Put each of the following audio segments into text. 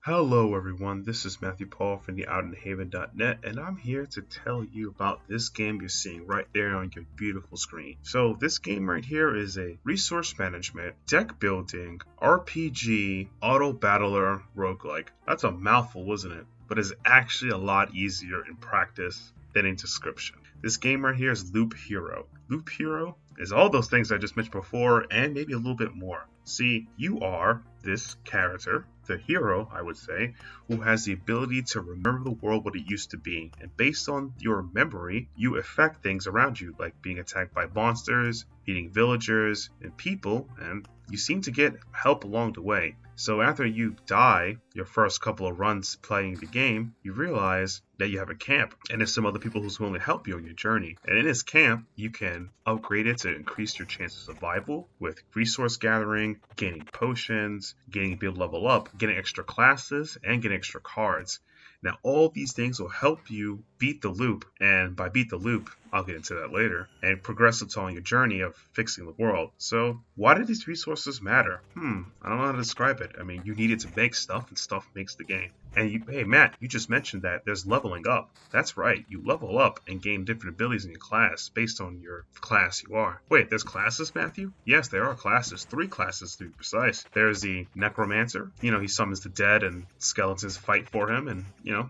Hello everyone, this is Matthew Paul from the Outerhaven.net, and I'm here to tell you about this game you're seeing right there on your beautiful screen. So this game right here is a resource management, deck building, RPG, auto battler, roguelike. That's a mouthful, isn't it? But it's actually a lot easier in practice than in description. This game right here is Loop Hero. Loop Hero is all those things I just mentioned before and maybe a little bit more. See, you are this character, the hero, I would say, who has the ability to remember the world what it used to be. And based on your memory, you affect things around you, like being attacked by monsters, beating villagers and people, and you seem to get help along the way. So after you die your first couple of runs playing the game, you realize that you have a camp and there's some other people who's willing to help you on your journey. And in this camp, you can upgrade it to increase your chance of survival with resource gathering, gaining potions, getting able to level up, getting extra classes, and getting extra cards. Now, all these things will help you beat the loop, and by beat the loop, I'll get into that later, and progress along your journey of fixing the world. So, why do these resources matter? I don't know how to describe it. I mean, you need it to make stuff, and stuff makes the game. And hey, Matt, you just mentioned that there's leveling up. That's right, you level up and gain different abilities in your class based on your class you are. Wait, there's classes, Matthew? Yes, there are classes. 3 classes to be precise. There's the Necromancer. He summons the dead and skeletons fight for him, and,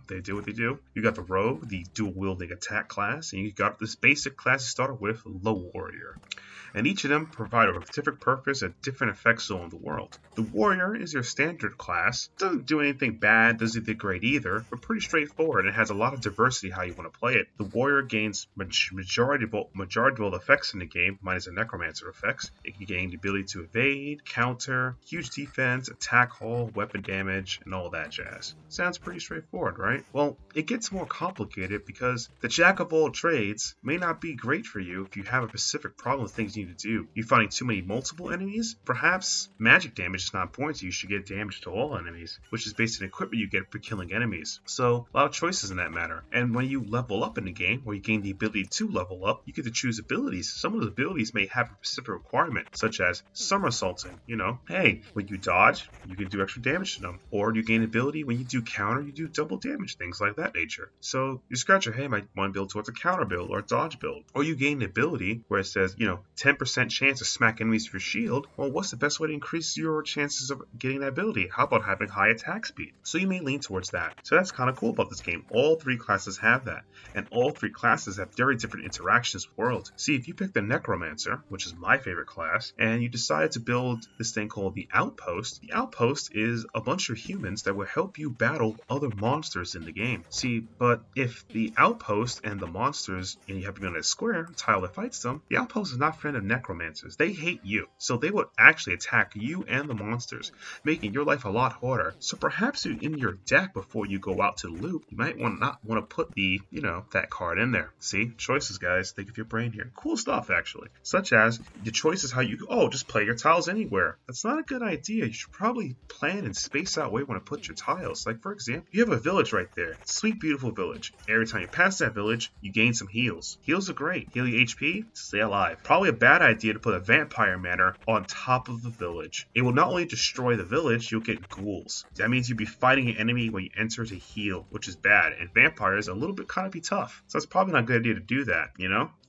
they do what they do. You got the Rogue, the dual-wielding attack class, and you got this basic class you started with, the Warrior. And each of them provide a different purpose and different effects on the world. The Warrior is your standard class. Doesn't do anything bad, doesn't do great either, but pretty straightforward. It has a lot of diversity how you want to play it. The Warrior gains majority of all the effects in the game, minus the Necromancer effects. It can gain the ability to evade, counter, huge defense, attack haul, weapon damage, and all that jazz. Sounds pretty straightforward, right? Well, it gets more complicated because the Jack of all trades may not be great for you if you have a specific problem with things you need to do. You're fighting too many multiple enemies? Perhaps magic damage is not important to you. You should get damage to all enemies, which is based on equipment you get for killing enemies. So, a lot of choices in that matter. And when you level up in the game, or you gain the ability to level up, you get to choose abilities. Some of the abilities may have a specific requirement, such as somersaulting. Hey, when you dodge, you can do extra damage to them. Or you gain ability when you do counter, you do double damage, things like that nature. So, you scratch your head, you might want to build towards a counter build or a dodge build. Or you gain an ability where it says, 10% chance to smack enemies with your shield. Well, what's the best way to increase your chances of getting that ability? How about having high attack speed? So you may lean towards that. So that's kind of cool about this game. All 3 classes have that. And all 3 classes have very different interactions with the world. See, if you pick the Necromancer, which is my favorite class, and you decided to build this thing called the Outpost is a bunch of humans that will help you battle other monsters in the game. See, but if the Outpost and the monsters, and you have to be on a square tile that fights them, the Outpost is not a friend of Necromancers. They hate you. So they would actually attack you and the monsters, making your life a lot harder. So perhaps in your deck before you go out to the loop, you might not want to put the, that card in there. See? Choices, guys. Think of your brain here. Cool stuff, actually. Such as the choices how you, just play your tiles anywhere. That's not a good idea. You should probably plan and space out where you want to put your tiles. Like, for example, you have a village right there. Sweet, beautiful village. Every time you pass that village, you gain some heals. Heals are great. Heal your HP, stay alive. Probably a bad idea to put a vampire manor on top of the village. It will not only destroy the village, you'll get ghouls. That means you'll be fighting an enemy when you enter to heal, which is bad. And vampires a little bit kind of be tough. So it's probably not a good idea to do that,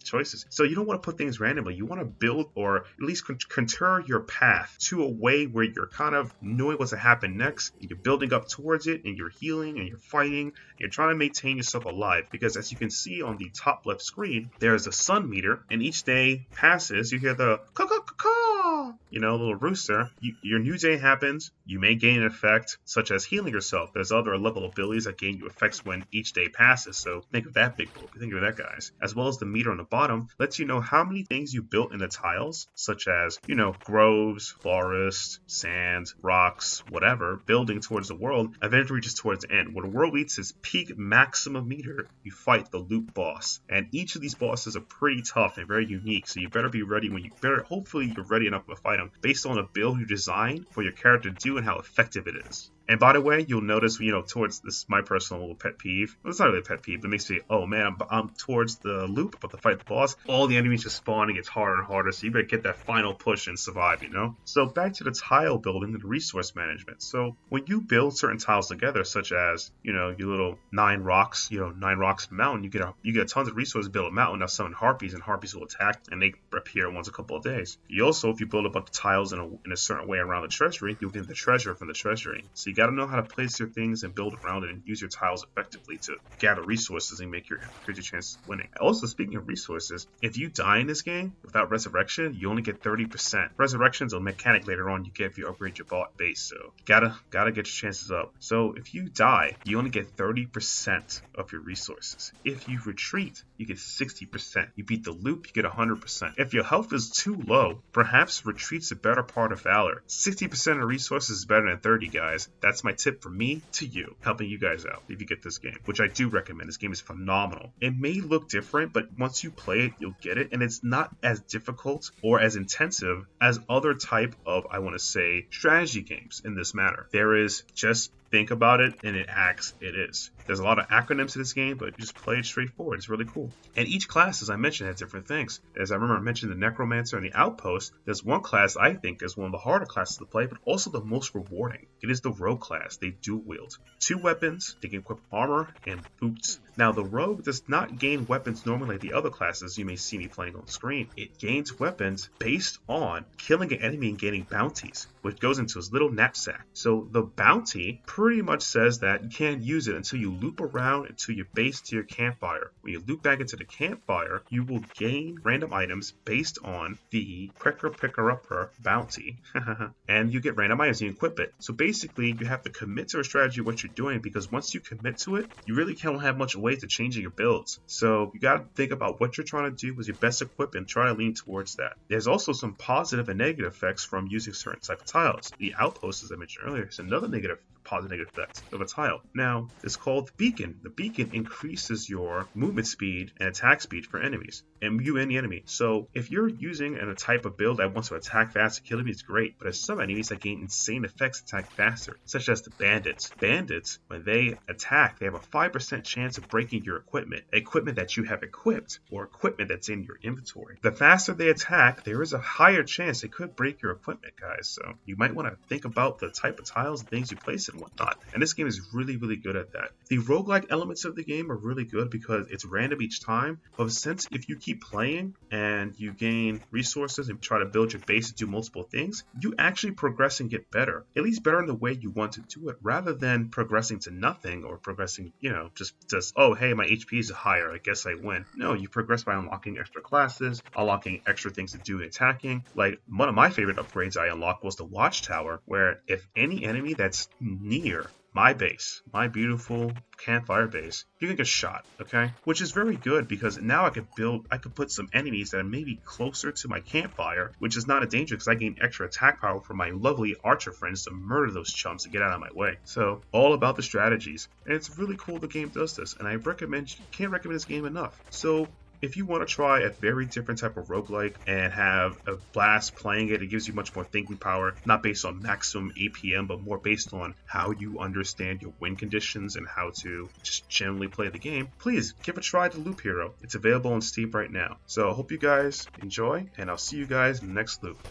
choices. So you don't want to put things randomly. You want to build or at least contour your path to a way where you're kind of knowing what's to happen next. You're building up towards it and you're healing and you're fighting. And you're trying to maintain yourself alive because as you can see on the top left screen, there's a sun meter and each day passes, you hear the caw-caw-caw-caw, little rooster. Your new day happens. You may gain an effect such as healing yourself. There's other level abilities that gain you effects when each day passes. So think of that big book. Think of that, guys. As well as the meter on the bottom lets you know how many things you built in the tiles, such as, groves, forests, sand, rocks, whatever, building towards the world, eventually reaches towards the end. When the world reaches its peak maximum meter, you fight the loop boss. And each of these bosses are pretty tough and very unique, so you better be ready hopefully you're ready enough to fight them based on a build you design for your character to do and how effective it is. And by the way, you'll notice, towards this, my personal little pet peeve. Well, it's not really a pet peeve, but it makes me, oh man, I'm towards the loop, about to fight the boss. All the enemies just spawn and it gets harder and harder, so you better get that final push and survive, So back to the tile building and the resource management. So when you build certain tiles together, such as, your little 9 rocks, 9 rocks in a mountain, you get tons of resources to build a mountain. Now summon harpies, and harpies will attack, and they appear once a couple of days. You also, if you build a bunch of tiles in a certain way around the treasury, you'll get the treasure from the treasury. So you got to know how to place your things and build around it and use your tiles effectively to gather resources and increase your chances of winning. Also, speaking of resources, if you die in this game without resurrection, you only get 30%. Resurrection's a mechanic later on you get if you upgrade your base, so gotta get your chances up. So if you die, you only get 30% of your resources. If you retreat, you get 60%. You beat the loop, you get 100%. If your health is too low, perhaps retreat's a better part of valor. 60% of resources is better than 30, guys. That's my tip from me to you, helping you guys out if you get this game, which I do recommend. This game is phenomenal. It may look different, but once you play it, you'll get it, and it's not as difficult or as intensive as other type of, I want to say, strategy games in this matter. There is just think about it and it acts, it is. There's a lot of acronyms to this game, but you just play it straightforward. It's really cool. And each class, as I mentioned, has different things. As I remember I mentioned the Necromancer and the Outpost, there's one class I think is one of the harder classes to play, but also the most rewarding. It is the Rogue class. They dual wield 2 weapons. They can equip armor and boots. Now, the Rogue does not gain weapons normally like the other classes you may see me playing on screen. It gains weapons based on killing an enemy and gaining bounties, which goes into his little knapsack. So the bounty pretty much says that you can't use it until you loop around until you base to your campfire. When you loop back into the campfire, you will gain random items based on the Quicker Picker Upper bounty. And you get random items and you equip it. So basically, you have to commit to a strategy of what you're doing, because once you commit to it, you really can't have much way to changing your builds. So you got to think about what you're trying to do with your best equip and try to lean towards that. There's also some positive and negative effects from using certain type of tiles. The Outpost, as I mentioned earlier, is another positive negative effect of a tile. Now, it's called the Beacon. The Beacon increases your movement speed and attack speed for enemies, and you and the enemy. So if you're using a type of build that wants to attack fast and kill enemies, great. But there's some enemies that gain insane effects to attack faster, such as the bandits. Bandits, when they attack, they have a 5% chance of breaking your equipment that you have equipped, or equipment that's in your inventory. The faster they attack, there is a higher chance they could break your equipment, guys. So you might want to think about the type of tiles and things you place and whatnot. And this game is really, really good at that. The roguelike elements of the game are really good because it's random each time, but since if you keep playing and you gain resources and try to build your base and do multiple things, you actually progress and get better. At least better in the way you want to do it, rather than progressing to nothing or progressing, just oh, hey, my HP is higher, I guess I win. No, you progress by unlocking extra classes, unlocking extra things to do in attacking. Like, one of my favorite upgrades I unlocked was the Watchtower, where if any enemy that's near my base, my beautiful campfire base, you can get shot, okay? Which is very good, because now I could put some enemies that are maybe closer to my campfire, which is not a danger because I gain extra attack power from my lovely archer friends to murder those chumps and get out of my way. So, all about the strategies. And it's really cool the game does this, and I can't recommend this game enough. So, if you want to try a very different type of roguelike and have a blast playing it, it gives you much more thinking power, not based on maximum APM, but more based on how you understand your win conditions and how to just generally play the game, please give a try to Loop Hero. It's available on Steam right now. So I hope you guys enjoy, and I'll see you guys in the next loop.